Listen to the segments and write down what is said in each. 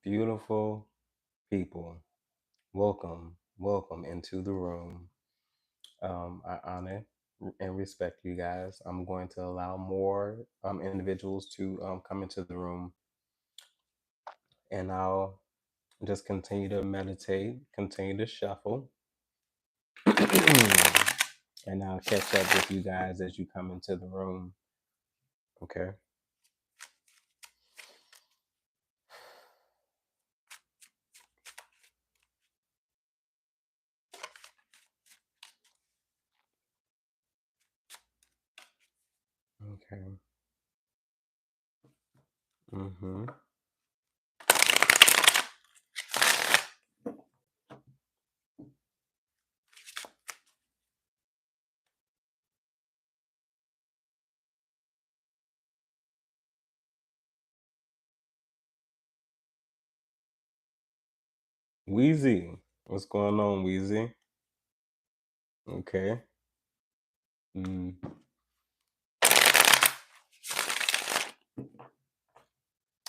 Beautiful people, welcome into the room. I honor and respect you guys. I'm going to allow more individuals to come into the room, and I'll just continue to meditate, continue to shuffle, and I'll catch up with you guys as you come into the room. Okay. Okay. Mm-hmm. Wheezy, what's going on, Wheezy? Okay. Mm.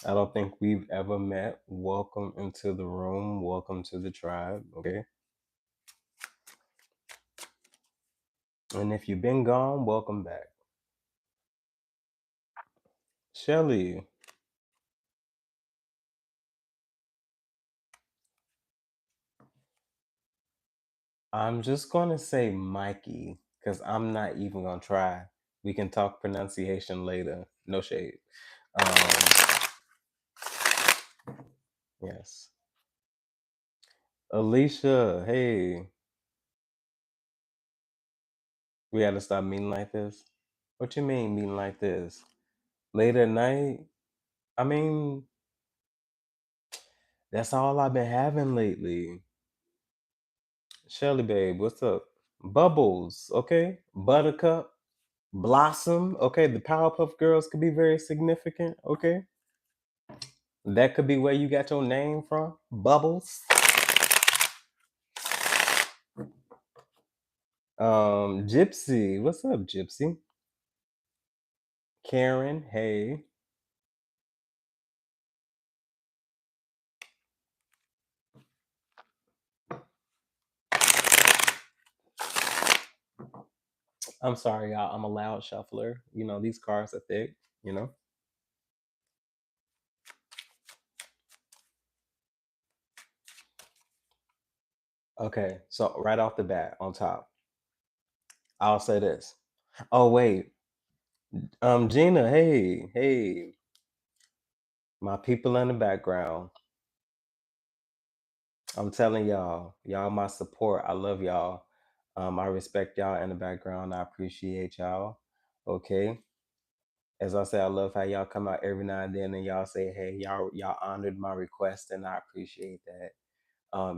I don't think we've ever met. Welcome into the room. Welcome to the tribe. Okay. And if you've been gone, welcome back. Shelly, I'm just going to say Mikey because I'm not even going to try. We can talk pronunciation later. No shade. Um, yes. Alicia, hey, we got to stop meeting like this. What you mean meeting like this? Late at night? I mean, that's all I've been having lately. Shelly, babe, what's up? Bubbles, okay? Buttercup, Blossom, okay? The Powerpuff Girls could be very significant, okay? That could be where you got your name from. Bubbles. Gypsy, what's up, Gypsy? Karen, hey. I'm sorry, y'all. I'm a loud shuffler. You know, these cards are thick, you know? Okay, so right off the bat, on top, I'll say this. Oh, wait. Gina, hey, hey. My people in the background. I'm telling y'all my support. I love y'all. I respect y'all in the background. I appreciate y'all. Okay. As I say, I love how y'all come out every now and then and y'all say, hey, y'all honored my request and I appreciate that.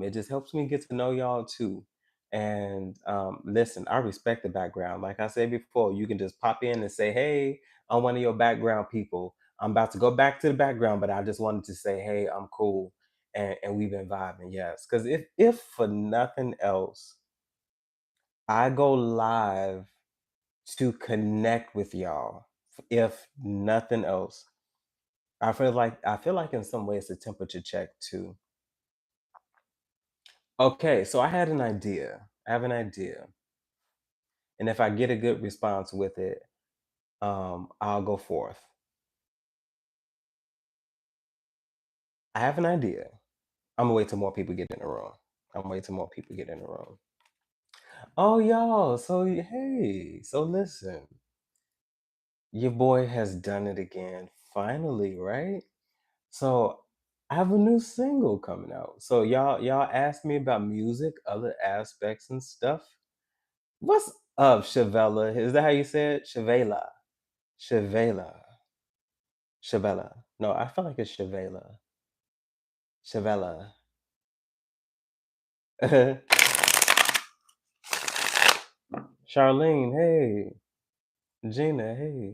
It just helps me get to know y'all too. And listen, I respect the background. Like I said before, you can just pop in and say, hey, I'm one of your background people. I'm about to go back to the background, but I just wanted to say, hey, I'm cool. And we've been vibing, yes. Because if for nothing else, I go live to connect with y'all. If nothing else, I feel like in some ways it's a temperature check too. Okay, so I had an idea. I have an idea, and if I get a good response with it, I'll go forth. I have an idea. I'm gonna wait till more people get in the room. I'm gonna wait till more people get in the room. Oh, y'all. So hey, so listen, your boy has done it again. Finally, right? So I have a new single coming out. So y'all asked me about music, other aspects and stuff. What's up, Shavella? Is that how you say it? Shavela. Shavela. Shavella. No, I feel like it's Shavela. Shavella. Charlene, hey. Gina, hey.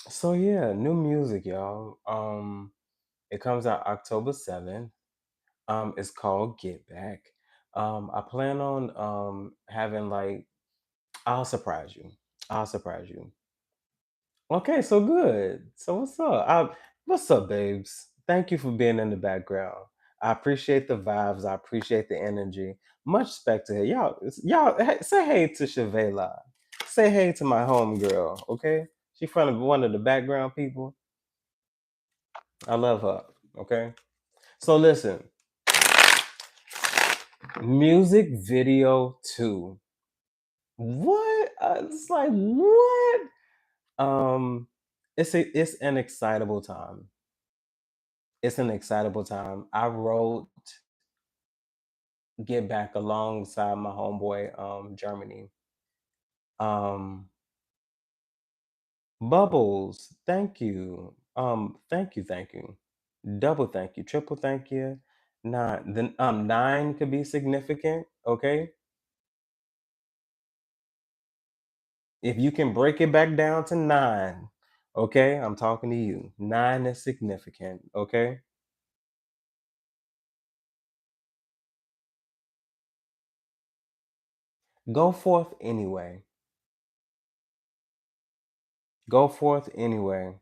So yeah, new music, y'all. It comes out October 7th. It's called Get Back. I plan on having like I'll surprise you. I'll surprise you. Okay, so good. So what's up, babes? Thank you for being in the background. I appreciate the vibes. I appreciate the energy. Much respect to her. Y'all, hey, say hey to Shavela. Say hey to my homegirl. Okay, she front of one of the background people. I love her. Okay, so listen, music video two. What? It's like what? Um, it's an excitable time. It's an excitable time. I wrote Get Back alongside my homeboy Germany. Um Bubbles, thank you. Thank you. Double thank you, triple thank you. Nine could be significant, okay? If you can break it back down to nine, okay? I'm talking to you. Nine is significant, okay? Go forth anyway. Go forth anyway.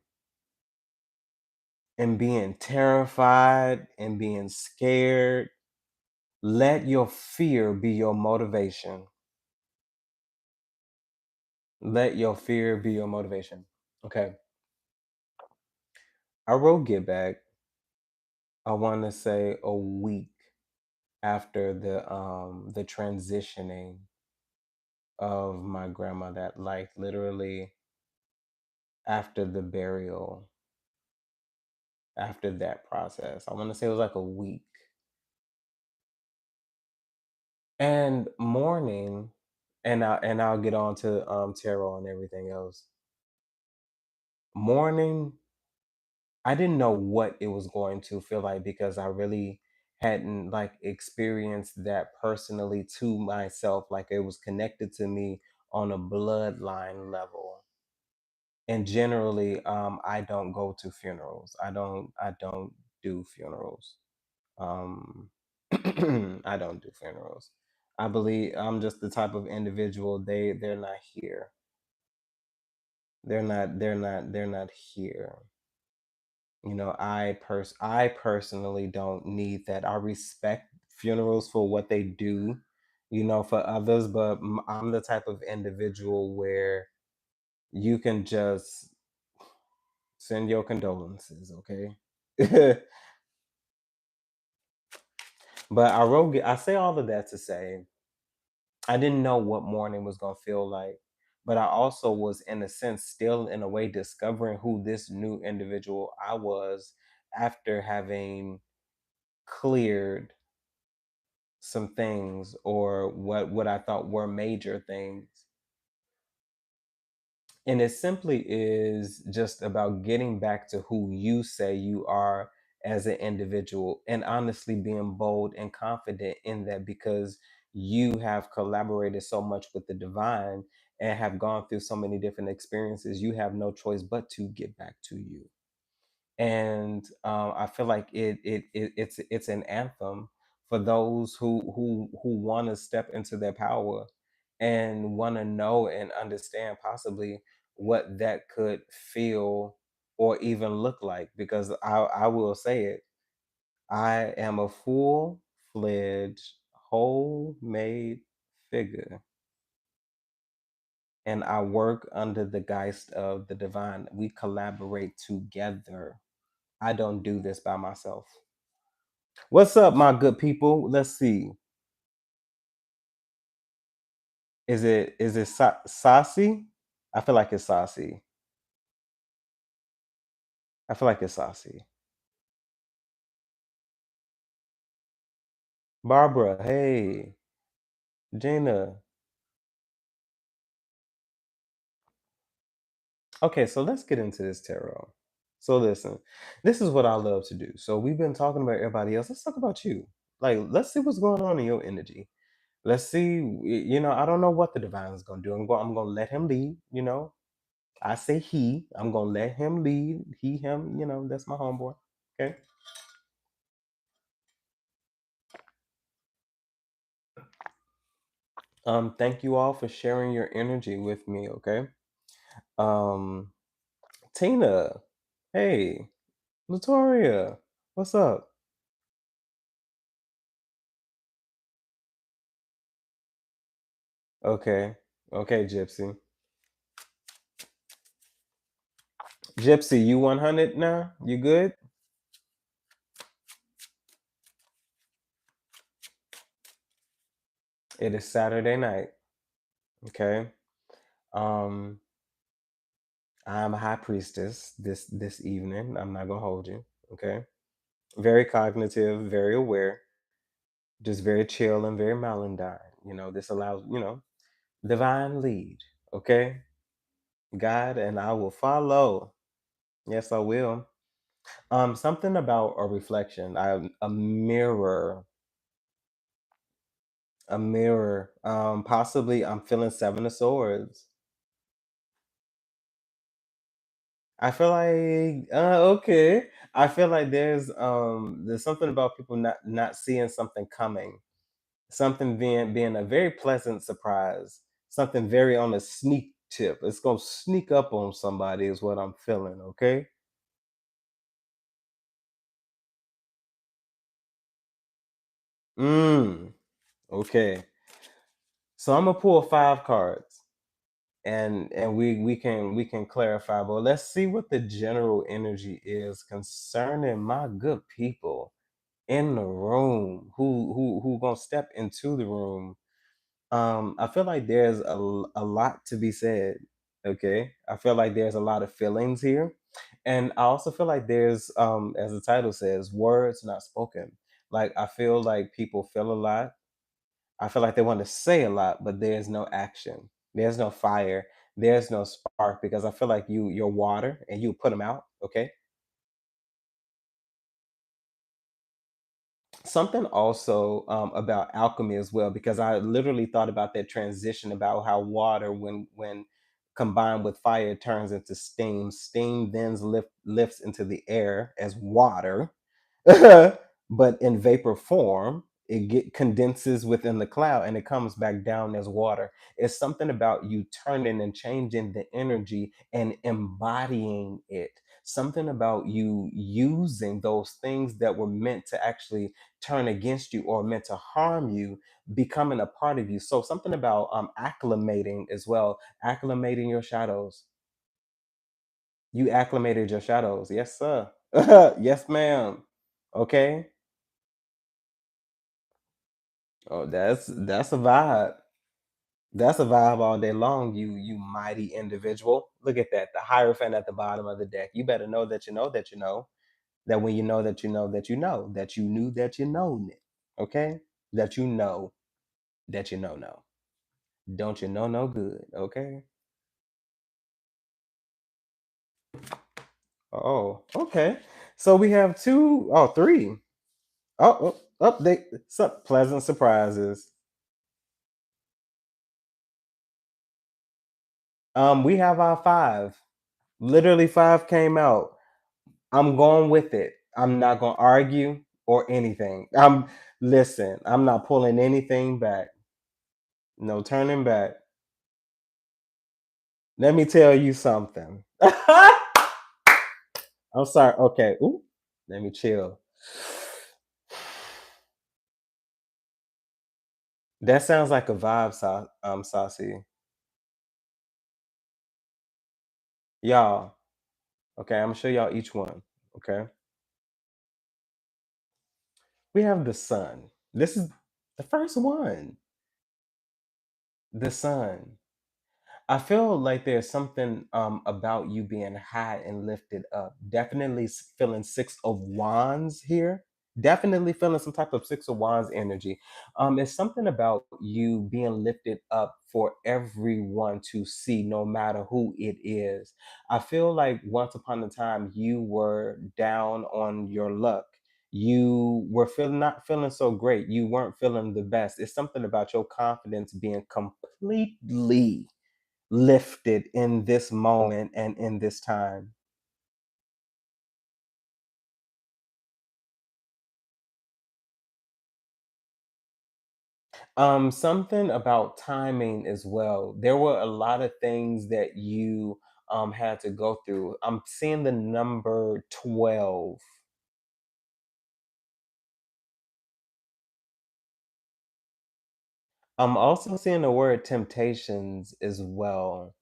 And being terrified and being scared, let your fear be your motivation. Let your fear be your motivation. Okay. I wrote Get Back, I want to say a week after the transitioning of my grandma, that like literally after the burial, after that process. I want to say it was like a week. And mourning, and I'll get on to tarot and everything else. Mourning, I didn't know what it was going to feel like because I really hadn't like experienced that personally to myself. Like it was connected to me on a bloodline level. And generally, I don't go to funerals. I don't do funerals. Um, I don't do funerals. I believe I'm just the type of individual. They're not here. They're not here. I personally don't need that. I respect funerals for what they do, for others, but I'm the type of individual where you can just send your condolences, okay? But I say all of that to say I didn't know what mourning was going to feel like, but I also was in a sense still in a way discovering who this new individual I was after having cleared some things, or what I thought were major things. And it simply is just about getting back to who you say you are as an individual, and honestly being bold and confident in that, because you have collaborated so much with the divine and have gone through so many different experiences. You have no choice but to get back to you. And I feel like it's an anthem for those who want to step into their power and want to know and understand possibly what that could feel or even look like. Because I will say it, I am a full-fledged whole-made figure, and I work under the geist of the divine. We collaborate together. I don't do this by myself. What's up, my good people? Let's see. Is it saucy? I feel like it's saucy. I feel like it's saucy. Barbara, hey. Gina. Okay, so let's get into this tarot. So listen, this is what I love to do. So we've been talking about everybody else. Let's talk about you. Like, let's see what's going on in your energy. Let's see. I don't know what the divine is gonna do. I'm gonna let him lead. I say he. I'm gonna let him lead. He, him. That's my homeboy. Okay. Thank you all for sharing your energy with me. Okay. Um, Tina, hey, Latoria, what's up? Okay, okay, Gypsy. Gypsy, you 100 now? You good? It is Saturday night. Okay. Um, I'm a high priestess this evening. I'm not gonna hold you. Okay. Very cognitive, very aware, just very chill and very malandine. This allows, divine lead. Okay. God, and I will follow. Yes, I will. Something about a reflection. A mirror. A mirror. Possibly I'm feeling seven of swords. I feel like okay. I feel like there's something about people not seeing something coming. Something being a very pleasant surprise. Something very on a sneak tip. It's gonna sneak up on somebody is what I'm feeling, okay? Mm. Okay. So I'm gonna pull five cards and we can clarify, but let's see what the general energy is concerning my good people in the room who gonna step into the room. I feel like there's a lot to be said. Okay, I feel like there's a lot of feelings here, and I also feel like there's as the title says, words not spoken. Like I feel like people feel a lot. I feel like they want to say a lot, but there's no action. There's no fire. There's no spark because I feel like you're water and you put them out. Okay. Something also about alchemy as well, because I literally thought about that transition about how water, when combined with fire, turns into steam. Steam then lifts into the air as water, but in vapor form, it condenses within the cloud and it comes back down as water. It's something about you turning and changing the energy and embodying it. Something about you using those things that were meant to actually turn against you or meant to harm you becoming a part of you. So something about acclimating as well, acclimating your shadows. You acclimated your shadows. Yes, sir. Yes, ma'am. Okay. Oh, that's a vibe. That's a vibe all day long, you mighty individual. Look at that. The Hierophant at the bottom of the deck. You better know that you know that you know that when you know that you know that you know that you knew that you know it. Okay? That you know that you know no. Don't you know no good, okay? Oh, okay. So we have three. They some pleasant surprises. We have our five. Literally five came out. I'm going with it. I'm not gonna argue or anything. I'm not pulling anything back. No turning back. Let me tell you something. I'm sorry. Okay. Ooh, let me chill. That sounds like a vibe, Saucy. Y'all, okay, I'm gonna show y'all each one. Okay. We have the sun. This is the first one. The sun. I feel like there's something about you being high and lifted up. Definitely feeling six of wands here. Definitely feeling some type of six of wands energy. It's something about you being lifted up for everyone to see, no matter who it is. I feel like once upon a time you were down on your luck. You were feeling not feeling so great. You weren't feeling the best. It's something about your confidence being completely lifted in this moment and in this time. Something about timing as well. There were a lot of things that you had to go through. I'm seeing the number 12. I'm also seeing the word temptations as well.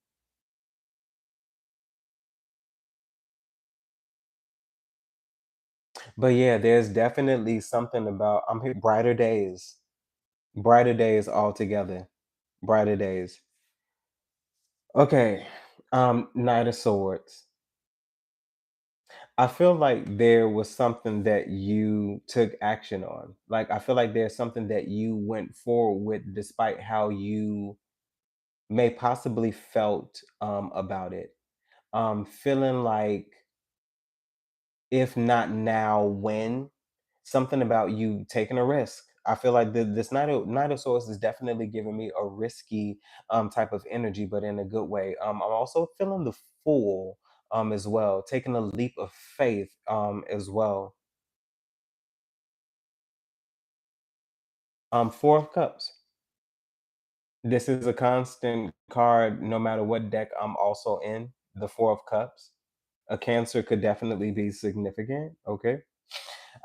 But yeah, there's definitely something about I'm here brighter days. Brighter days altogether. Brighter days. Okay. Knight of Swords. I feel like there was something that you took action on. Like I feel like there's something that you went forward with despite how you may possibly felt about it. Feeling like if not now, when? Something about you taking a risk. I feel like this Knight of Swords is definitely giving me a risky type of energy, but in a good way. I'm also feeling the Fool as well, taking a leap of faith as well. Four of Cups. This is a constant card, no matter what deck I'm also in. The Four of Cups. A Cancer could definitely be significant. Okay.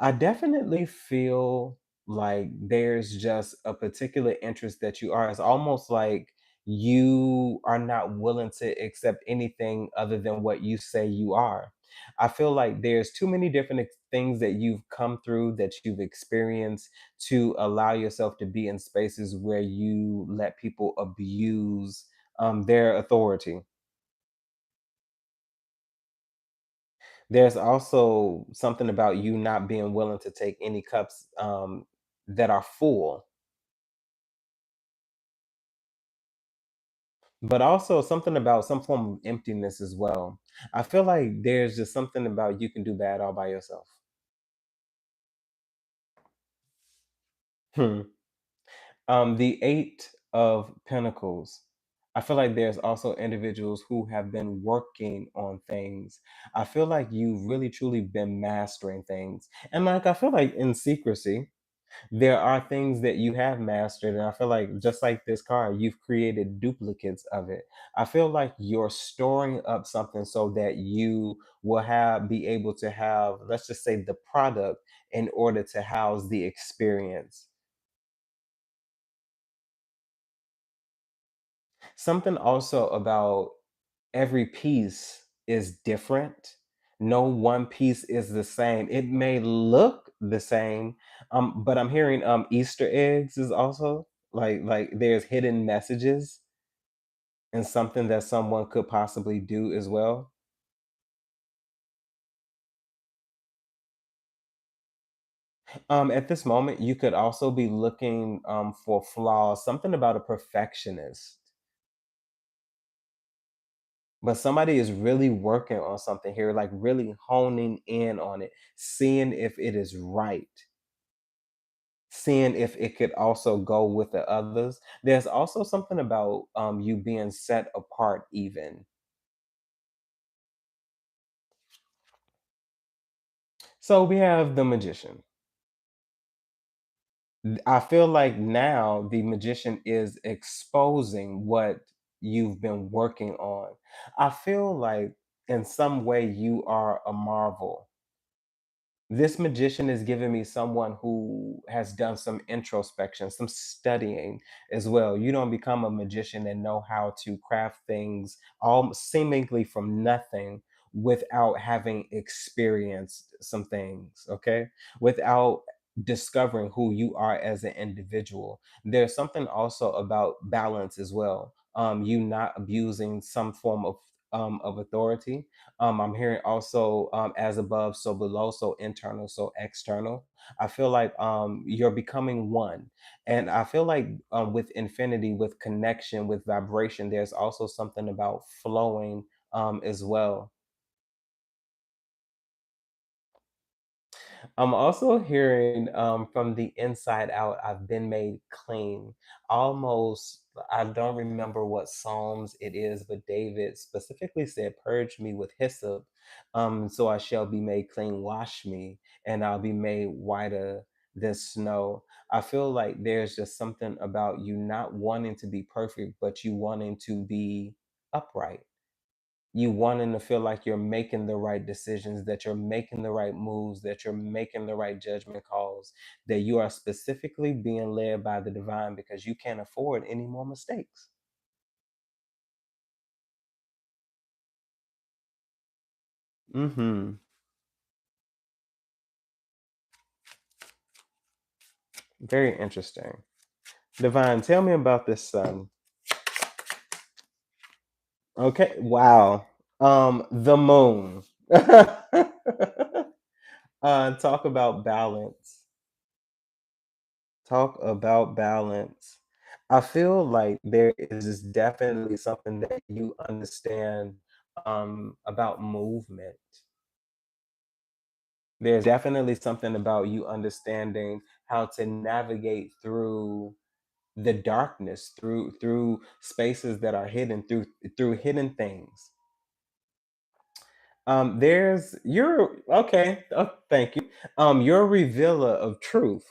I definitely feel like there's just a particular interest that you are. It's almost like you are not willing to accept anything other than what you say you are. I feel like there's too many different things that you've come through, that you've experienced to allow yourself to be in spaces where you let people abuse their authority. There's also something about you not being willing to take any cups that are full, but also something about some form of emptiness as well. I feel like there's just something about you can do bad all by yourself. Hmm. The Eight of Pentacles. I feel like there's also individuals who have been working on things. I feel like you've really truly been mastering things. And like I feel like in secrecy, there are things that you have mastered, and I feel like just like this card, you've created duplicates of it. I feel like you're storing up something so that you will have be able to have, let's just say, the product in order to house the experience. Something also about every piece is different. No one piece is the same. It may look the same, but I'm hearing Easter eggs is also like there's hidden messages and something that someone could possibly do as well. At this moment, you could also be looking for flaws, something about a perfectionist, but somebody is really working on something here, like really honing in on it, seeing if it is right, seeing if it could also go with the others. There's also something about you being set apart, even. So we have the magician. I feel like now the magician is exposing what you've been working on. I feel like in some way you are a marvel. This magician is giving me someone who has done some introspection, some studying as well. You don't become a magician and know how to craft things all seemingly from nothing without having experienced some things, okay? Without discovering who you are as an individual. There's something also about balance as well. You not abusing some form of authority. I'm hearing also as above, so below, so internal, so external. I feel like you're becoming one. And I feel like with infinity, with connection, with vibration, there's also something about flowing as well. I'm also hearing from the inside out, I've been made clean. Almost, I don't remember what Psalms it is, but David specifically said, "Purge me with hyssop, so I shall be made clean. Wash me, and I'll be made whiter." than snow. I feel like there's just something about you not wanting to be perfect, but you wanting to be upright. You wanting to feel like you're making the right decisions, that you're making the right moves, that you're making the right judgment calls, that you are specifically being led by the divine because you can't afford any more mistakes. Hmm. Very interesting. Divine, tell me about this sun. Okay, wow. The moon. Talk about balance. Talk about balance. I feel like there is definitely something that you understand about movement. There's definitely something about you understanding how to navigate through the darkness, through spaces that are hidden, through hidden things. There's you're okay. Oh, thank you. You're a revealer of truth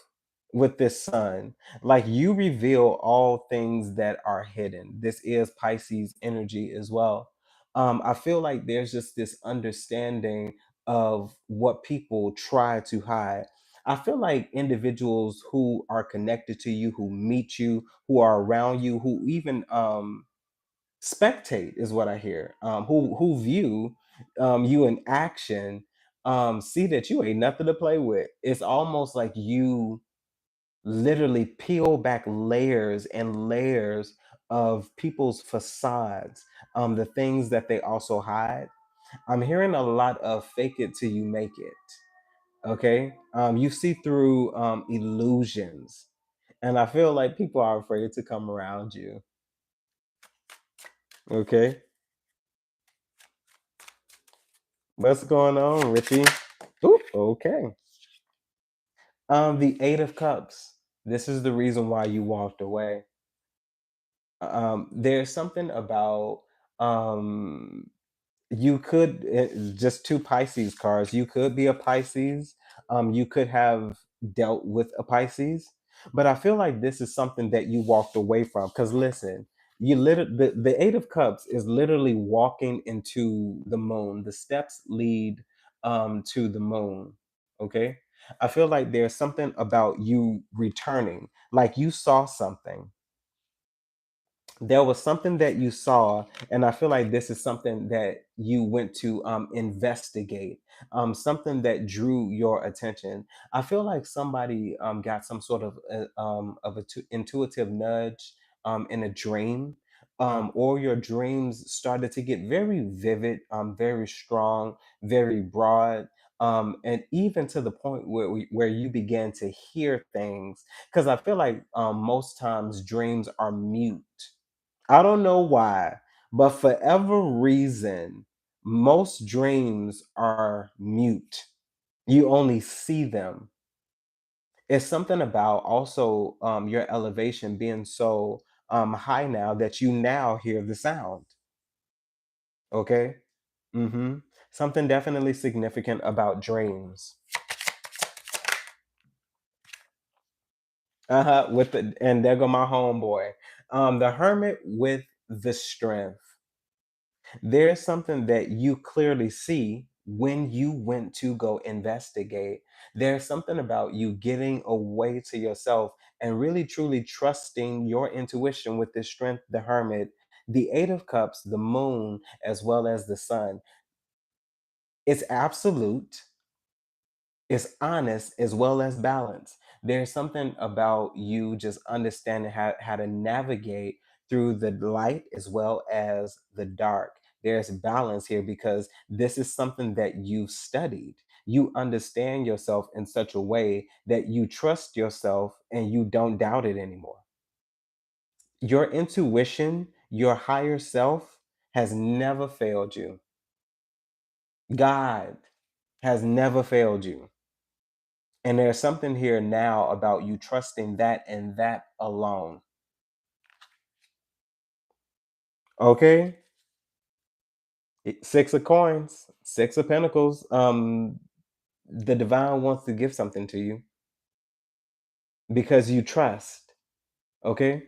with this sun. Like you reveal all things that are hidden. This is Pisces energy as well. I feel like there's just this understanding of what people try to hide. I feel like individuals who are connected to you, who meet you, who are around you, who even spectate is what I hear. Who view you in action, see that you ain't nothing to play with. It's almost like you literally peel back layers and layers of people's facades, the things that they also hide. I'm hearing a lot of fake it till you make it. Okay, you see through illusions, and I feel like people are afraid to come around you. Okay, what's going on, Richie? Ooh, okay. The Eight of Cups. This is the reason why you walked away. There's something about um you could just two Pisces cards. You could be a Pisces. You could have dealt with a Pisces, but I feel like this is something that you walked away from. Because listen, the Eight of Cups is literally walking into the moon. The steps lead to the moon. Okay, I feel like there's something about you returning, like you saw something, there was something that you saw, and I feel like this is something that you went to investigate, something that drew your attention. I feel like somebody got some sort of a intuitive nudge in a dream, or your dreams started to get very vivid, very strong, very broad. And even to the point where you began to hear things, because I feel like most times dreams are mute. I don't know why, but for whatever reason, most dreams are mute. You only see them. It's something about also your elevation being so high now that you now hear the sound. Okay. Mm-hmm. Something definitely significant about dreams. Uh-huh. With the and there go my homeboy. The hermit with the strength. There's something that you clearly see when you went to go investigate. There's something about you getting away to yourself and really truly trusting your intuition with this strength, the hermit, the Eight of Cups, the moon, as well as the sun. It's absolute, it's honest as well as balance. There's something about you just understanding how to navigate through the light as well as the dark. There's balance here because this is something that you've studied. You understand yourself in such a way that you trust yourself and you don't doubt it anymore. Your intuition, your higher self has never failed you. God has never failed you. And there's something here now about you trusting that and that alone. Okay. Six of coins, six of pentacles. The divine wants to give something to you. because you trust. Okay.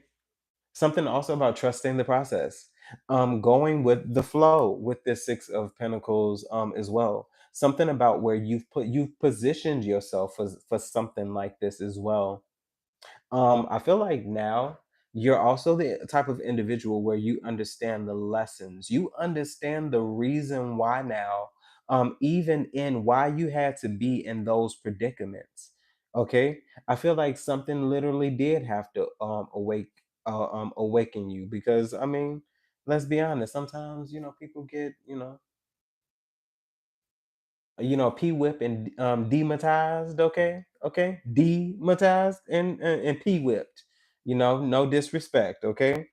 Something also about trusting the process, going with the flow with this Six of Pentacles, as well. Something about where you've positioned yourself for something like this as well. I feel like now you're also the type of individual where you understand the lessons. You understand the reason why now, even in why you had to be in those predicaments. Okay. I feel like something literally did have to awaken you, because I mean, let's be honest, sometimes, people get, P whip and dematized, okay? Okay? Dematized and P whipped. No disrespect, okay?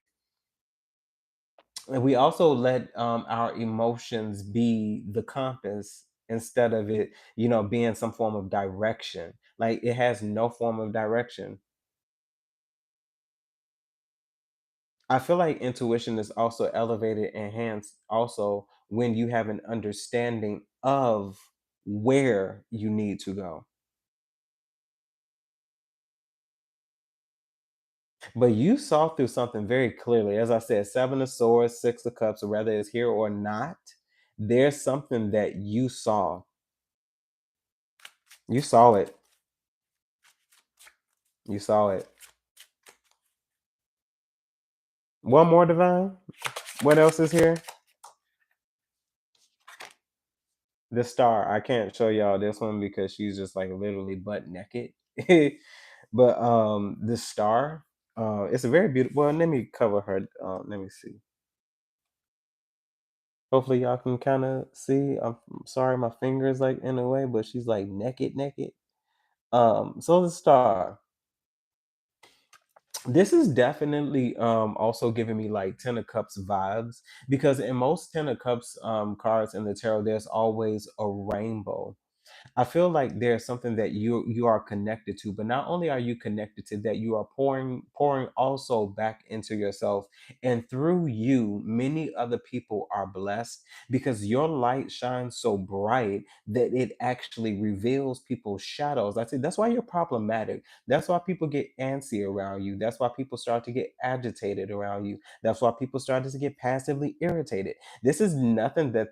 And we also let our emotions be the compass instead of it, being some form of direction. Like it has no form of direction. I feel like intuition is also elevated, enhanced also when you have an understanding of where you need to go. But you saw through something very clearly. As I said, Seven of Swords, Six of Cups, whether it's here or not, there's something that you saw. You saw it. You saw it. One more, Divine. What else is here? The Star. I can't show y'all this one because she's just like literally butt naked. But the Star, it's a very beautiful. Well, let me cover her. Let me see. Hopefully y'all can kind of see. I'm sorry, my finger is like in the way, but she's like naked, naked. So the Star. This is definitely also giving me like Ten of Cups vibes, because in most Ten of Cups cards in the tarot, there's always a rainbow. I feel like there's something that you are connected to, but not only are you connected to that, you are pouring also back into yourself, and through you, many other people are blessed because your light shines so bright that it actually reveals people's shadows. I say that's why you're problematic. That's why people get antsy around you. That's why people start to get agitated around you. That's why people start to get passively irritated. This is nothing that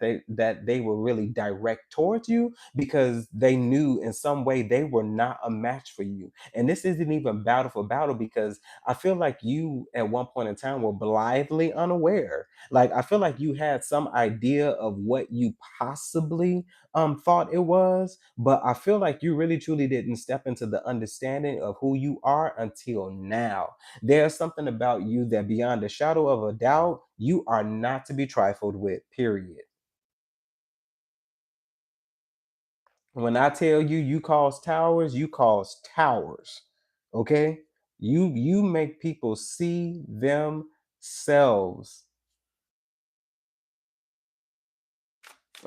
they were really direct towards you, because they knew in some way they were not a match for you. And this isn't even battle for battle, because I feel like you at one point in time were blithely unaware. Like I feel like you had some idea of what you possibly thought it was, but I feel like you really truly didn't step into the understanding of who you are until now. There's something about you that beyond a shadow of a doubt, you are not to be trifled with, period. When I tell you you cause towers, you cause towers. Okay? You make people see themselves.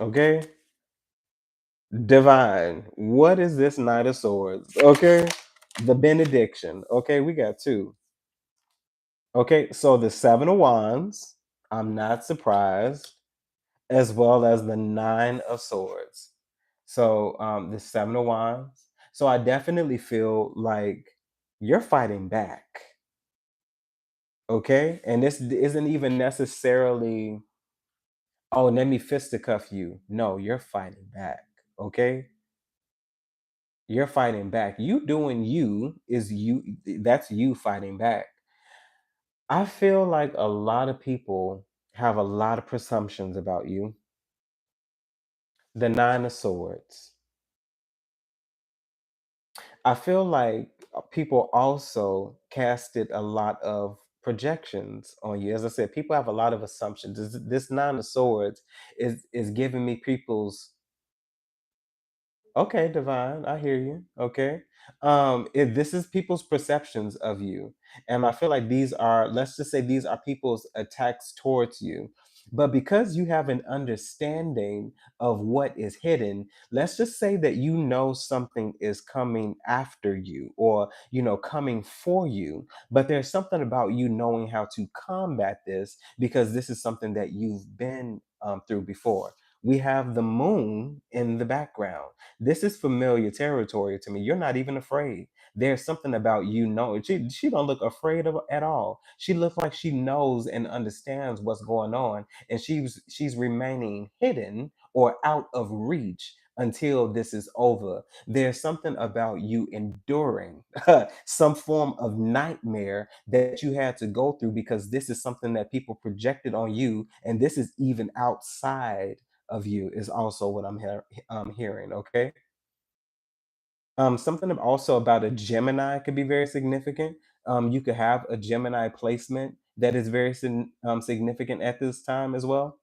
Okay? Divine. What is this Knight of Swords? Okay? The benediction. Okay, we got two. Okay, so the Seven of Wands. I'm not surprised. As well as the Nine of Swords. So the Seven of Wands. So I definitely feel like you're fighting back. Okay. And this isn't even necessarily, oh, let me fisticuff you. No, you're fighting back. Okay. You're fighting back. You doing you is you. That's you fighting back. I feel like a lot of people have a lot of presumptions about you. The Nine of Swords. I feel like people also casted a lot of projections on you. As I said, people have a lot of assumptions. This Nine of Swords is giving me people's. Okay, Divine, I hear you. Okay. This is people's perceptions of you. And I feel like these are, let's just say these are people's attacks towards you. But because you have an understanding of what is hidden, let's just say that you know something is coming after you, or coming for you. But there's something about you knowing how to combat this, because this is something that you've been through before. We have the moon in the background. This is familiar territory to me. You're not even afraid. There's something about you know she don't look afraid of at all. She looks like she knows and understands what's going on, and she's remaining hidden or out of reach until this is over. There's something about you enduring some form of nightmare that you had to go through, because this is something that people projected on you, and this is even outside of you, is also what I'm hearing. Okay. Something also about a Gemini could be very significant. You could have a Gemini placement that is very significant at this time as well.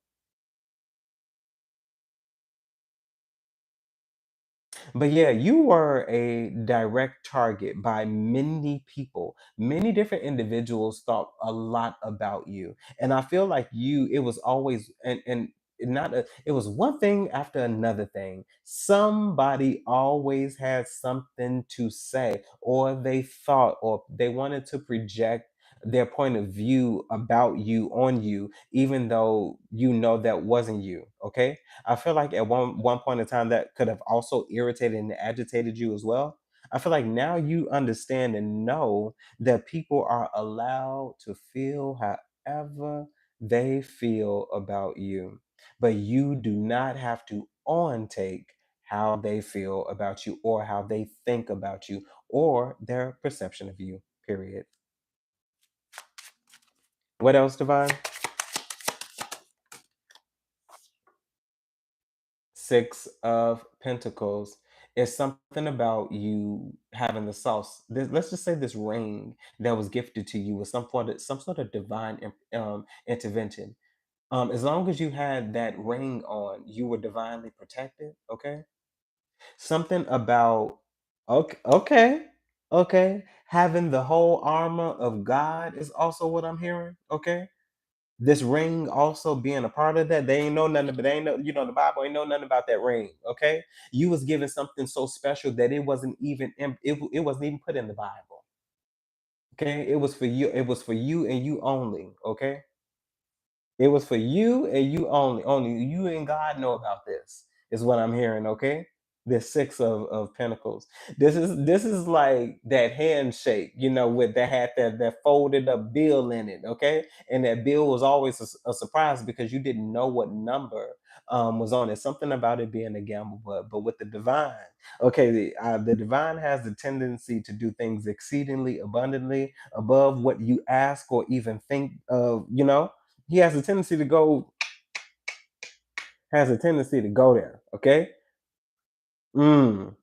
But yeah, you were a direct target by many people. Many different individuals thought a lot about you. And I feel like it was always, and not a, it was one thing after another thing. Somebody always had something to say, or they thought, or they wanted to project their point of view about you on you, even though you know that wasn't you. Okay. I feel like at one point in time that could have also irritated and agitated you as well. I feel like now you understand and know that people are allowed to feel however they feel about you, but you do not have to on take how they feel about you or how they think about you or their perception of you. Period. What else, Divine? Six of Pentacles is something about you having the sauce. Let's just say this ring that was gifted to you was some sort of divine intervention. As long as you had that ring on, you were divinely protected. Okay. Something about okay, okay. Having the whole armor of God is also what I'm hearing. Okay, this ring also being a part of that. They ain't know nothing, but they ain't know, the Bible ain't know nothing about that ring. Okay. You was given something so special that it wasn't even put in the Bible. Okay. It was for you. It was for you and you only. Okay. It was for you and you only. Only you and God know about this, is what I'm hearing, okay? This six of pentacles. This is like that handshake, with that had that folded up bill in it, okay? And that bill was always a surprise because you didn't know what number was on it. Something about it being a gamble, but with the divine, okay, the divine has the tendency to do things exceedingly abundantly above what you ask or even think of, he has a tendency to go there. Okay. Mm.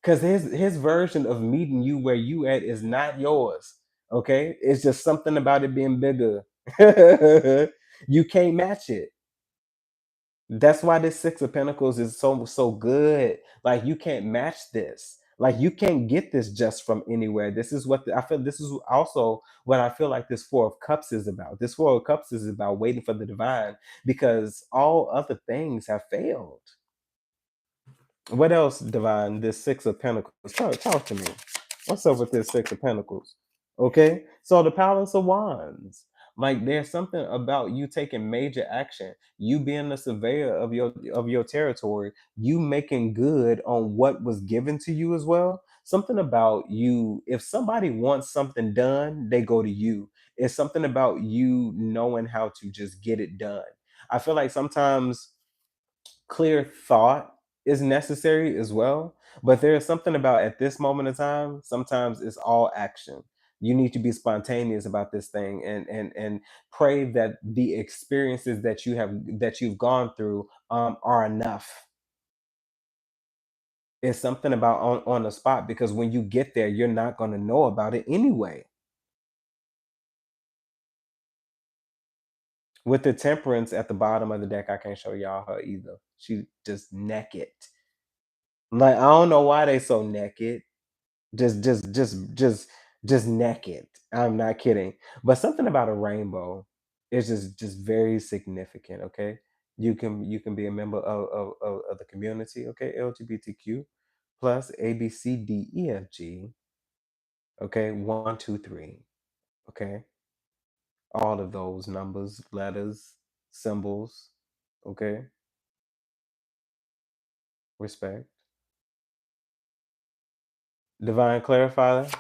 Because his version of meeting you where you at is not yours. Okay. It's just something about it being bigger. You can't match it. That's why this six of pentacles is so good. Like you can't match this. Like you can't get this just from anywhere. This is what I feel. This is also what I feel like this four of cups is about. This four of cups is about waiting for the divine, because all other things have failed. What else, Divine? This six of pentacles. Talk to me. What's up with this six of pentacles? Okay, so the palace of wands. Like there's something about you taking major action. You being the surveyor of your territory. You making good on what was given to you as well. Something about you. If somebody wants something done, they go to you. It's something about you knowing how to just get it done. I feel like sometimes clear thought is necessary as well. But there's something about at this moment in time, sometimes it's all action. You need to be spontaneous about this thing, and pray that the experiences that you've gone through are enough. It's something about on the spot, because when you get there, you're not going to know about it anyway. With the temperance at the bottom of the deck, I can't show y'all her either. She just naked. Like I don't know why they so naked. Just naked. I'm not kidding. But something about a rainbow is just very significant. Okay, you can be a member of the community. Okay, LGBTQ plus ABCDEFG. Okay, 1, 2, 3. Okay, all of those numbers, letters, symbols. Okay, respect. Divine clarifier.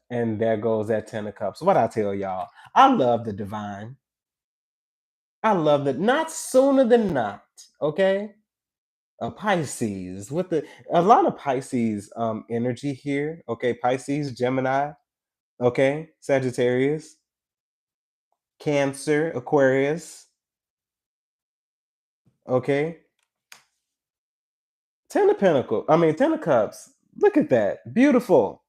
And there goes that 10 of cups. What I tell y'all, I love the divine. I love that. Not sooner than not. Okay. A Pisces with the a lot of Pisces energy here. Okay, Pisces, Gemini, okay, Sagittarius, Cancer, Aquarius, okay. 10 of Cups. Look at that. Beautiful.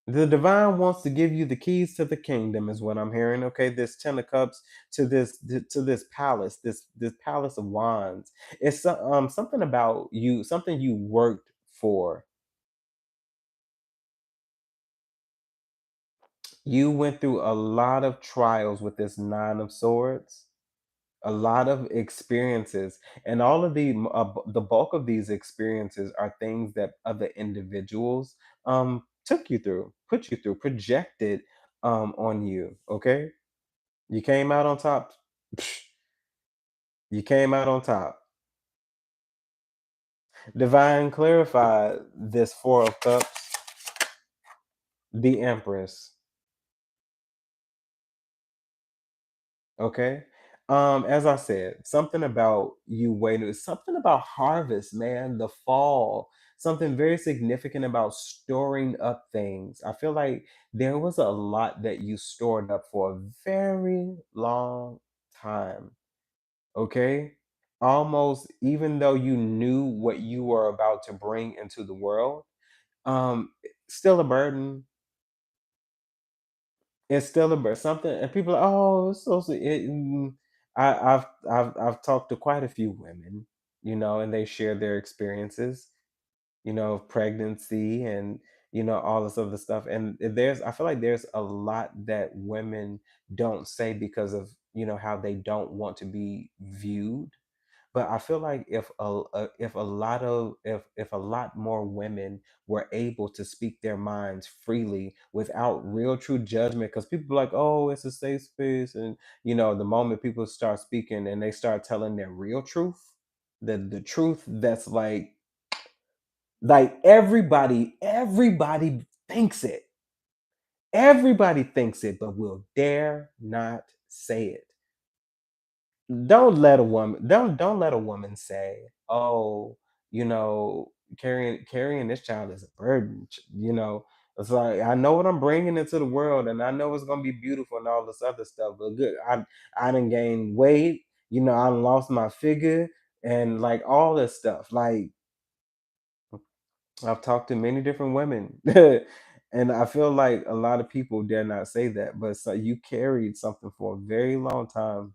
The divine wants to give you the keys to the kingdom, is what I'm hearing. Okay, this 10 of Cups to this palace, this palace of wands. It's something about you, something you worked for. You went through a lot of trials with this 9 of Swords, a lot of experiences, and all of the bulk of these experiences are things that other individuals took you through, put you through, projected on you. Okay, you came out on top. Psh, you came out on top. Divine clarified this 4 of Cups, the Empress. Okay. As I said, something about you waiting, something about harvest, man, the fall, something very significant about storing up things. I feel like there was a lot that you stored up for a very long time. Okay. Almost even though you knew what you were about to bring into the world, still a burden. It's still a something, and people are, "Oh, it's so sweet." I've talked to quite a few women, and they share their experiences, of pregnancy and all this other stuff. And I feel like there's a lot that women don't say because of how they don't want to be viewed. But I feel like if a lot more women were able to speak their minds freely without real true judgment, because people are like, oh, it's a safe space, and the moment people start speaking and they start telling their real truth, the truth that's like everybody thinks it, everybody thinks it, but will dare not say it. Don't let a woman say, "Oh, you know, carrying this child is a burden." It's like, I know what I'm bringing into the world, and I know it's gonna be beautiful and all this other stuff. But good, I done gained weight. I done lost my figure and like all this stuff. Like, I've talked to many different women, and I feel like a lot of people dare not say that. But so you carried something for a very long time,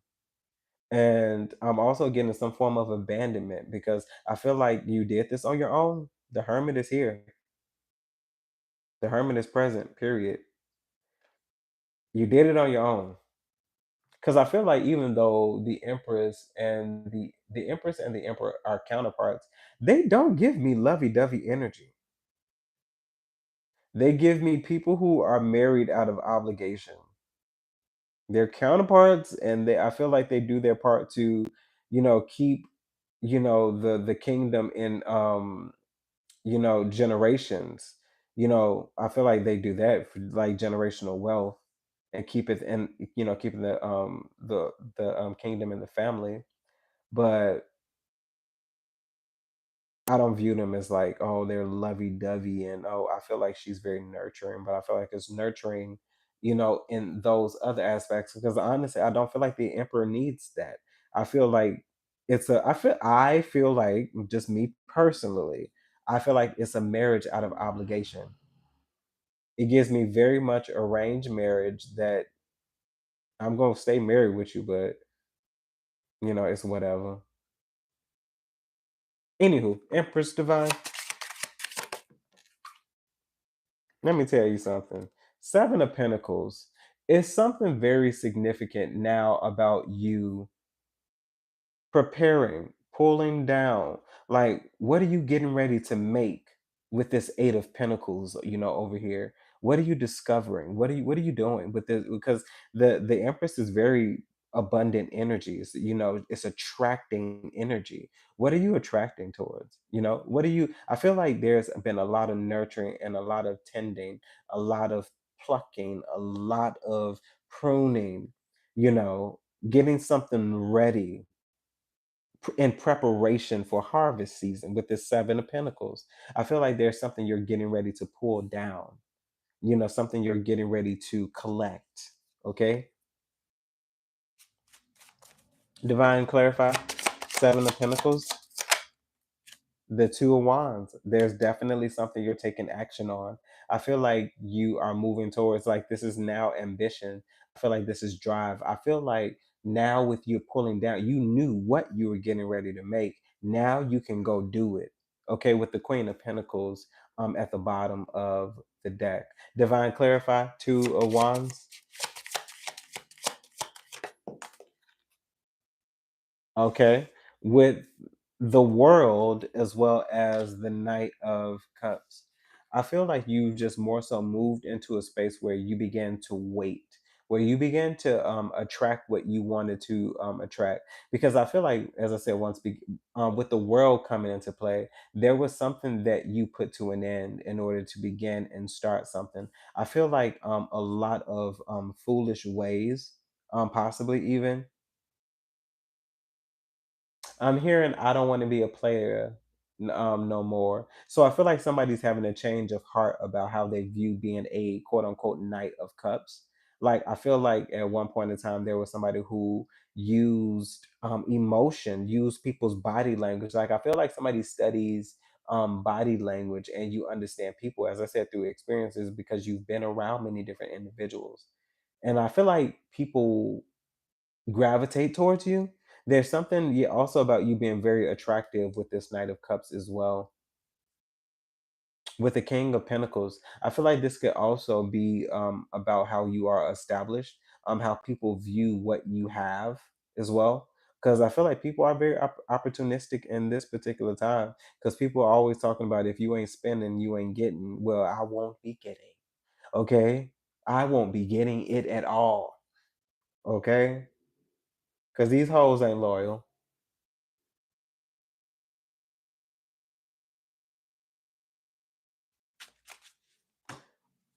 and I'm also getting some form of abandonment because I feel like you did this on your own. The hermit is here. The hermit is present. Period. You did it on your own. Because I feel like even though the emperor are counterparts, they don't give me lovey-dovey energy. They give me people who are married out of obligation. They're counterparts, and I feel like they do their part to, keep, the kingdom in generations. I feel like they do that for like generational wealth and keep it in, keeping the kingdom in the family. But I don't view them as like, oh, they're lovey-dovey, and oh, I feel like she's very nurturing, but I feel like it's nurturing, in those other aspects. Because honestly, I don't feel like the emperor needs that. I feel like I feel like, just me personally, I feel like it's a marriage out of obligation. It gives me very much arranged marriage that I'm gonna stay married with you, but it's whatever. Anywho, Empress Divine, let me tell you something. 7 of Pentacles is something very significant now about you preparing, pulling down. Like, what are you getting ready to make with this 8 of Pentacles, over here? What are you discovering? What are you doing with this? Because the Empress is very abundant energies. It's attracting energy. What are you attracting towards? What are you I feel like there's been a lot of nurturing and a lot of tending, a lot of plucking, a lot of pruning, you know, getting something ready in preparation for harvest season with this seven of pentacles. I feel like there's something you're getting ready to pull down, something you're getting ready to collect. Okay. Divine clarify. Seven of pentacles. The two of wands. There's definitely something you're taking action on. I feel like you are moving towards, like, this is now ambition. I feel like this is drive. I feel like now with you pulling down, you knew what you were getting ready to make. Now you can go do it. Okay, with the queen of pentacles at the bottom of the deck. Divine clarify. Two of wands. Okay, with the world as well as the Knight of Cups. I feel like you just more so moved into a space where you began to wait, where you began to attract what you wanted to attract. Because I feel like, as I said once, with the world coming into play, there was something that you put to an end in order to begin and start something. I feel like a lot of foolish ways, possibly even I'm hearing I don't want to be a player no more. So I feel like somebody's having a change of heart about how they view being a quote unquote knight of cups. Like, I feel like at one point in time there was somebody who used emotion, used people's body language. Like, I feel like somebody studies body language and you understand people, as I said, through experiences because you've been around many different individuals. And I feel like people gravitate towards you. There's something, yeah, also about you being very attractive with this Knight of Cups as well. With the King of Pentacles, I feel like this could also be about how you are established, how people view what you have as well. Because I feel like people are very opportunistic in this particular time. Because people are always talking about, if you ain't spending, you ain't getting. Well, I won't be getting. Okay, I won't be getting it at all. Okay, because these hoes ain't loyal.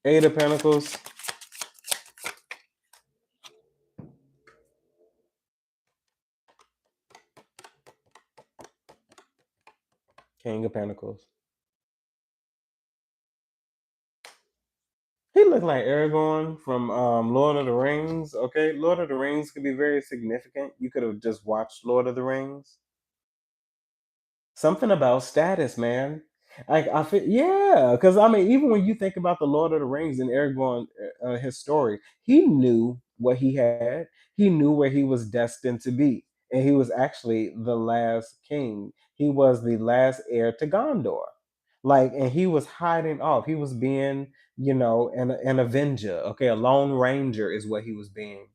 Eight of Pentacles, King of Pentacles. He looked like Aragorn from Lord of the Rings. Okay, Lord of the Rings could be very significant. You could have just watched Lord of the Rings. Something about status, man. Like, I feel, yeah, because I mean, even when you think about the Lord of the Rings and Aragorn, his story, he knew what he had. He knew where he was destined to be, and he was actually the last king. He was the last heir to Gondor. Like, and he was hiding off. He was being, an Avenger. Okay, a Lone Ranger is what he was being,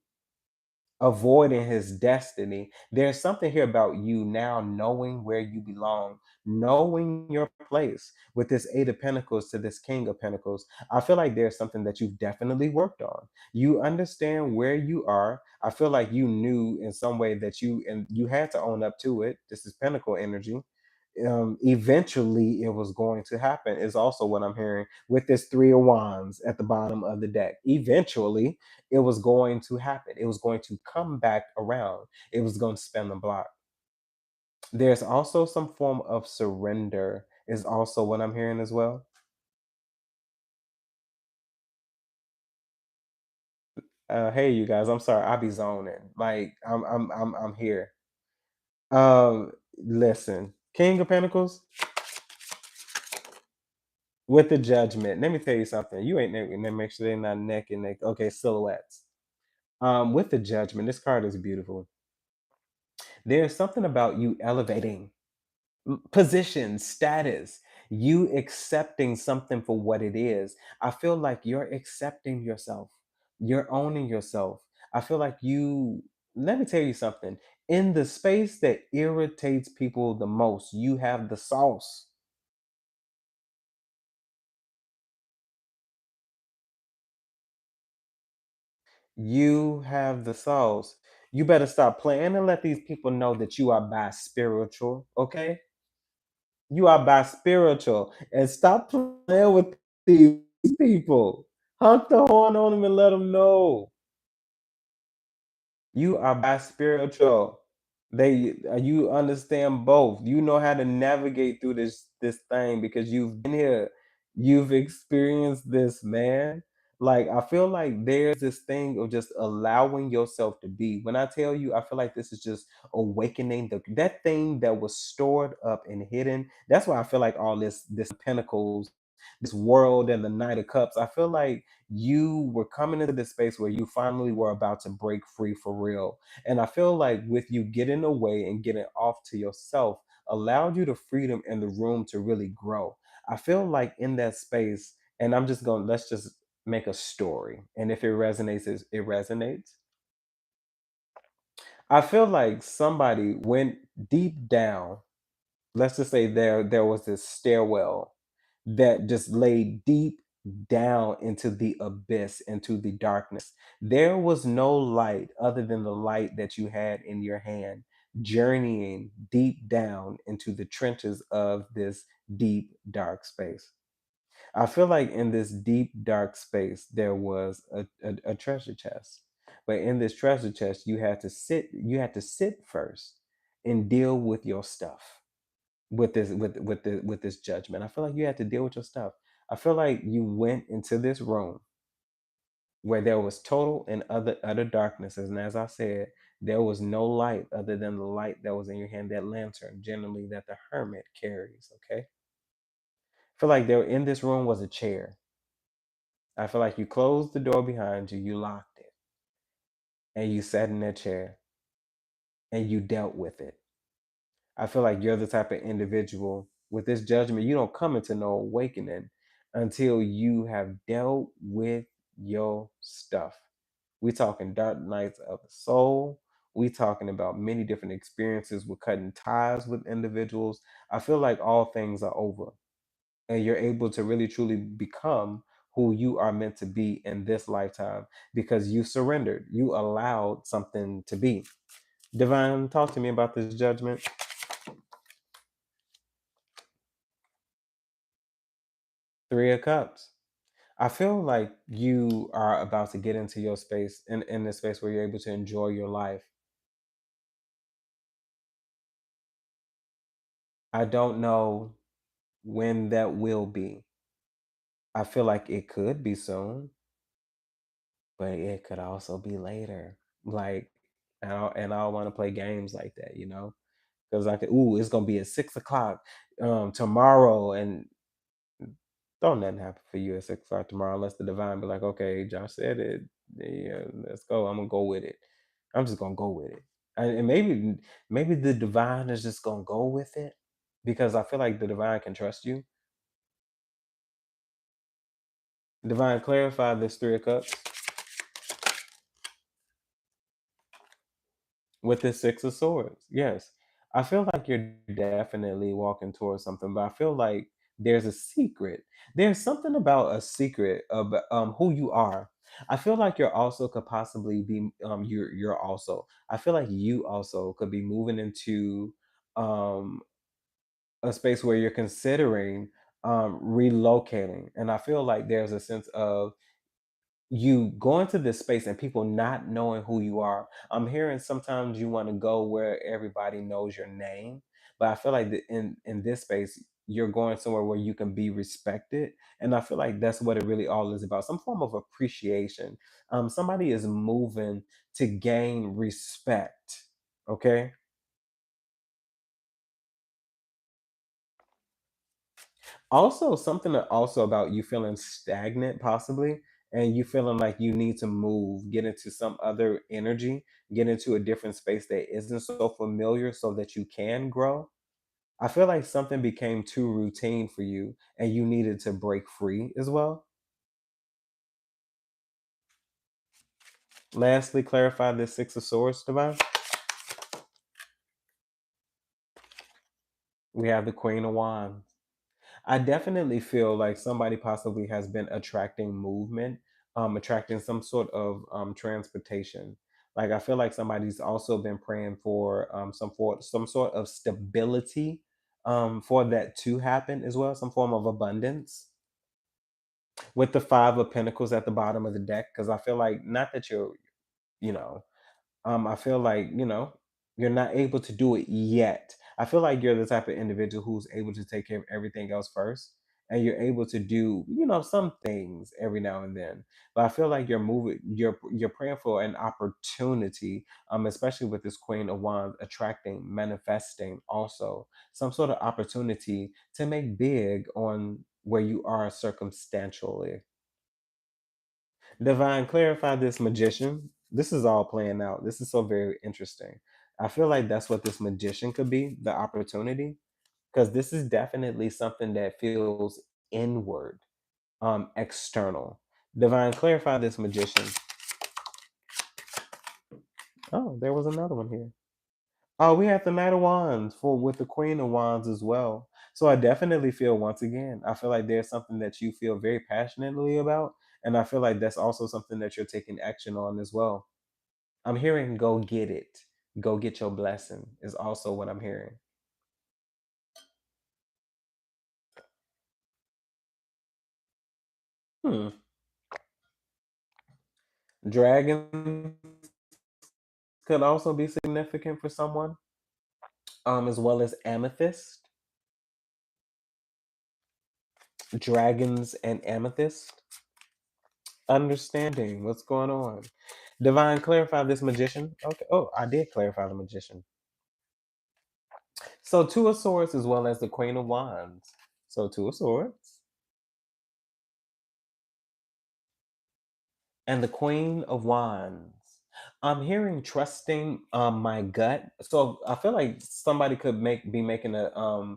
avoiding his destiny. There's something here about you now knowing where you belong, knowing your place with this Eight of Pentacles to this King of Pentacles. I feel like there's something that you've definitely worked on. You understand where you are. I feel like you knew in some way that you had to own up to it. This is Pentacle energy. Eventually it was going to happen, is also what I'm hearing with this Three of Wands at the bottom of the deck. Eventually it was going to happen. It was going to come back around. It was going to spin the block. There's also some form of surrender, is also what I'm hearing as well. Hey, you guys, I'm sorry, I be zoning. Like, I'm here. Listen, King of Pentacles with the Judgment. Let me tell you something. You ain't never. Let me make sure they're not neck and neck. Okay, silhouettes. With the Judgment, this card is beautiful. There's something about you elevating position, status, you accepting something for what it is. I feel like you're accepting yourself, you're owning yourself. I feel like let me tell you something. In the space that irritates people the most, you have the sauce. You have the sauce. You better stop playing and let these people know that you are bi spiritual, okay? You are bi spiritual and stop playing with these people. Honk the horn on them and let them know you are bi spiritual. You understand both. You know how to navigate through this thing because you've been here. You've experienced this, man. Like I feel like there's this thing of just allowing yourself to be. When I tell you, I feel like this is just awakening that thing that was stored up and hidden. That's why I feel like all this pentacles, this world and the Knight of Cups. I feel like you were coming into this space where you finally were about to break free for real. And I feel like with you getting away and getting off to yourself allowed you the freedom and the room to really grow. I feel like in that space, and I'm just going, let's just make a story. And if it resonates, it resonates. I feel like somebody went deep down. Let's just say there was this stairwell that just laid deep down into the abyss, into the darkness. There was no light other than the light that you had in your hand, journeying deep down into the trenches of this deep dark space. I feel like in this deep dark space there was a treasure chest, but in this treasure chest you had to sit first and deal with your stuff, with this judgment. I feel like you had to deal with your stuff. I feel like you went into this room where there was total and utter darkness, and as I said, there was no light other than the light that was in your hand, that lantern, generally that the hermit carries. Okay, I feel like there in this room was a chair. I feel like you closed the door behind you, you locked it, and you sat in that chair and you dealt with it. I feel like you're the type of individual with this judgment, you don't come into no awakening until you have dealt with your stuff. We talking dark nights of the soul. We talking about many different experiences with cutting ties with individuals. I feel like all things are over and you're able to really truly become who you are meant to be in this lifetime because you surrendered. You allowed something to be. Divine, talk to me about this judgment. Three of Cups. I feel like you are about to get into your space in this space where you're able to enjoy your life. I don't know when that will be. I feel like it could be soon, but it could also be later. Like, and I don't want to play games like that, because I could. Ooh, it's gonna be at 6 o'clock tomorrow, and don't nothing happen for you at 6 o'clock tomorrow unless the divine be like, okay, Josh said it. Yeah, let's go. I'm gonna go with it. I'm just gonna go with it. And maybe the divine is just gonna go with it because I feel like the divine can trust you. Divine, clarify this 3 of Cups with this 6 of Swords. Yes. I feel like you're definitely walking towards something, but I feel like there's a secret. There's something about a secret of who you are. I feel like you're also could possibly be you're also. I feel like you also could be moving into um a space where you're considering relocating. And I feel like there's a sense of you going to this space and people not knowing who you are. I'm hearing sometimes you want to go where everybody knows your name, but I feel like in this space you're going somewhere where you can be respected, and I feel like that's what it really all is about. Some form of appreciation. Somebody is moving to gain respect. Okay. Also, something that also about you feeling stagnant, possibly, and you feeling like you need to move, get into some other energy, get into a different space that isn't so familiar so that you can grow. I feel like something became too routine for you and you needed to break free as well. Lastly, clarify this 6 of Swords, Divine. We have the Queen of Wands. I definitely feel like somebody possibly has been attracting movement, attracting some sort of transportation. Like I feel like somebody's also been praying for some sort of stability for that to happen as well, some form of abundance with the 5 of Pentacles at the bottom of the deck. Because I feel like not that you're, you know, I feel like, you're not able to do it yet. I feel like you're the type of individual who's able to take care of everything else first. And you're able to do, some things every now and then. But I feel like you're praying for an opportunity, especially with this Queen of Wands attracting, manifesting also some sort of opportunity to make big on where you are circumstantially. Divine, clarify this magician. This is all playing out. This is so very interesting. I feel like that's what this magician could be, the opportunity, because this is definitely something that feels inward, external. Divine, clarify this magician. Oh, there was another one here. Oh, we have the Knight of Wands for with the Queen of Wands as well. So I definitely feel once again, I feel like there's something that you feel very passionately about. And I feel like that's also something that you're taking action on as well. I'm hearing go get it. Go get your blessing is also what I'm hearing. Hmm. Dragon could also be significant for someone, as well as amethyst. Dragons and amethyst. Understanding what's going on. Divine, clarify this magician. Okay. Oh, I did clarify the magician. So Two of Swords as well as the Queen of Wands. So Two of Swords and the Queen of Wands. I'm hearing trusting my gut. So I feel like somebody could be making a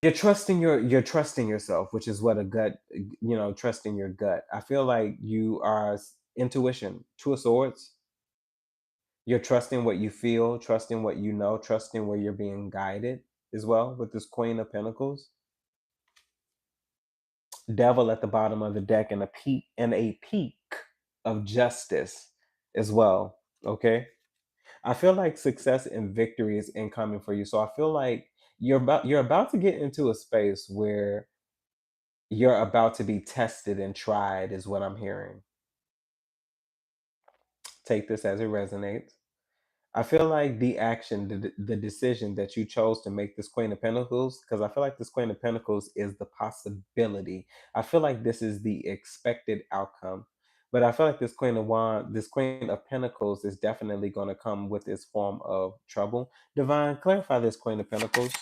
you're trusting yourself, which is what a gut, trusting your gut. I feel like you are intuition, Two of Swords. You're trusting what you feel, trusting what you know, trusting where you're being guided as well with this Queen of Pentacles. Devil at the bottom of the deck and a peak of justice as well. Okay. I feel like success and victory is incoming for you. So I feel like you're about to get into a space where you're about to be tested and tried is what I'm hearing. Take this as it resonates. I feel like the action, the decision that you chose to make this Queen of Pentacles, because I feel like this Queen of Pentacles is the possibility. I feel like this is the expected outcome. But I feel like this Queen of Pentacles is definitely going to come with its form of trouble. Divine, clarify this Queen of Pentacles.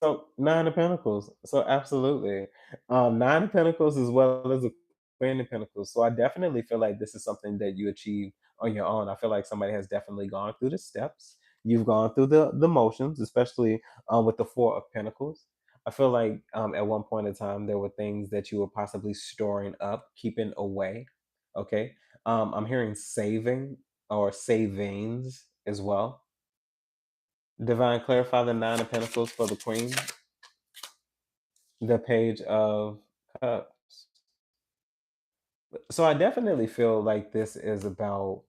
So 9 of Pentacles. So absolutely, 9 of Pentacles as well as a Queen of Pentacles. So I definitely feel like this is something that you achieve on your own. I feel like somebody has definitely gone through the steps. You've gone through the motions, especially with the 4 of Pentacles. I feel like at one point in time there were things that you were possibly storing up, keeping away. Okay, I'm hearing saving or savings as well. Divine, clarify the 9 of Pentacles for the Queen. The Page of Cups. So I definitely feel like this is about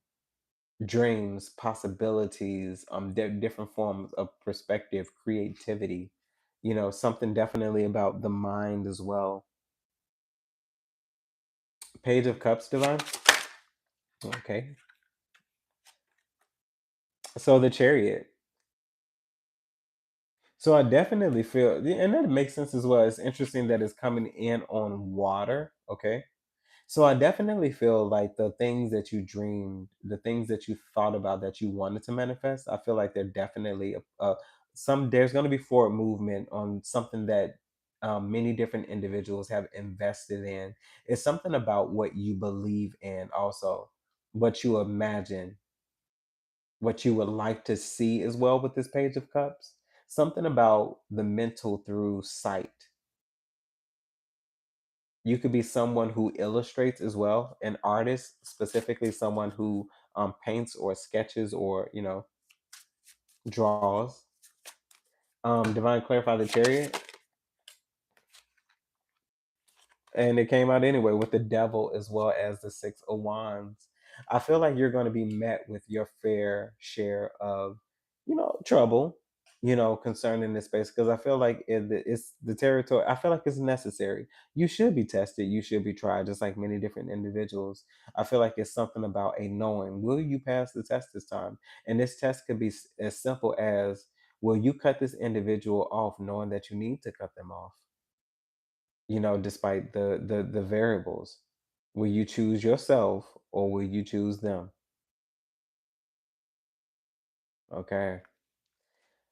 dreams, possibilities, different forms of perspective, creativity. Something definitely about the mind as well. Page of Cups, Divine. Okay. So the Chariot. So I definitely feel, yeah, and that makes sense as well. It's interesting that it's coming in on water. Okay. So I definitely feel like the things that you dreamed, the things that you thought about that you wanted to manifest, I feel like they're definitely some. There's going to be forward movement on something that many different individuals have invested in. It's something about what you believe in, also what you imagine, what you would like to see as well with this Page of Cups. Something about the mental through sight. You could be someone who illustrates as well, an artist, specifically someone who paints or sketches or draws. Divine, clarify the Chariot. And it came out anyway with the devil as well as the six of wands. I feel like you're going to be met with your fair share of, trouble, concerning this space, because I feel like it's the territory. I feel like it's necessary. You should be tested, you should be tried, just like many different individuals. I feel like it's something about a knowing, will you pass the test this time? And this test could be as simple as, will you cut this individual off knowing that you need to cut them off, despite the variables? Will you choose yourself or will you choose them? Okay.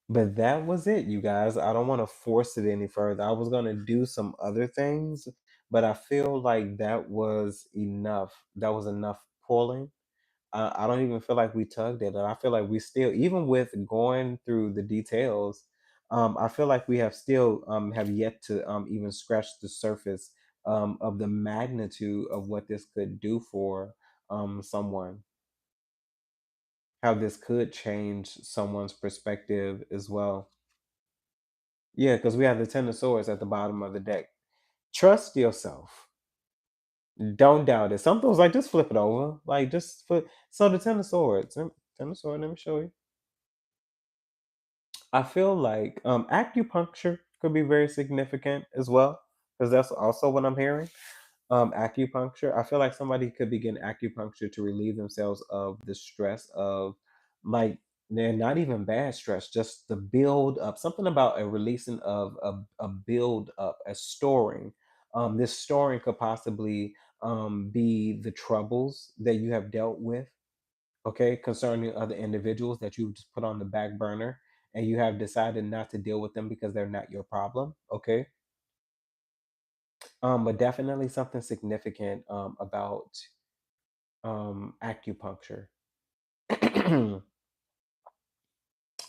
But that was it, you guys. I don't want to force it any further. I was going to do some other things, but I feel like that was enough. That was enough pulling. I don't even feel like we tugged at it. I feel like we still, even with going through the details, I feel like we have still have yet to even scratch the surface of the magnitude of what this could do for someone, how this could change someone's perspective as well. Yeah, because we have the Ten of Swords at the bottom of the deck. Trust yourself. Don't doubt it. Something's like, just flip it over. Like, just flip. So the Ten of Swords. Ten of Swords, let me show you. I feel like acupuncture could be very significant as well, because that's also what I'm hearing. Acupuncture. I feel like somebody could begin acupuncture to relieve themselves of the stress of, like, they're not even bad stress, just the build up. Something about a releasing of a build up, a storing. This storing could possibly be the troubles that you have dealt with, okay, concerning other individuals that you just put on the back burner, and you have decided not to deal with them because they're not your problem, okay. But definitely something significant about acupuncture.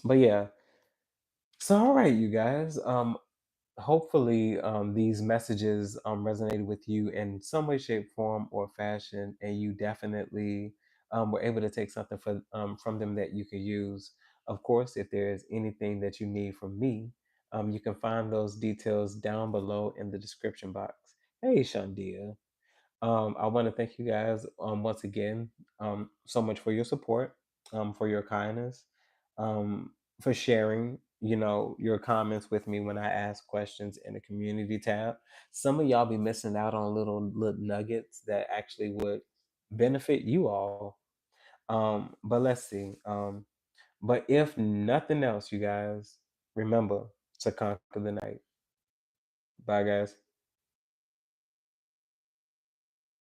But yeah, so all right, you guys, hopefully these messages resonated with you in some way, shape, form, or fashion, and you definitely were able to take something from them that you could use. Of course, if there's anything that you need from me, you can find those details down below in the description box. Hey, Shandia. I want to thank you guys once again so much for your support, for your kindness, for sharing, your comments with me when I ask questions in the community tab. Some of y'all be missing out on little nuggets that actually would benefit you all. But let's see. But if nothing else, you guys, remember to conquer the night. Bye, guys.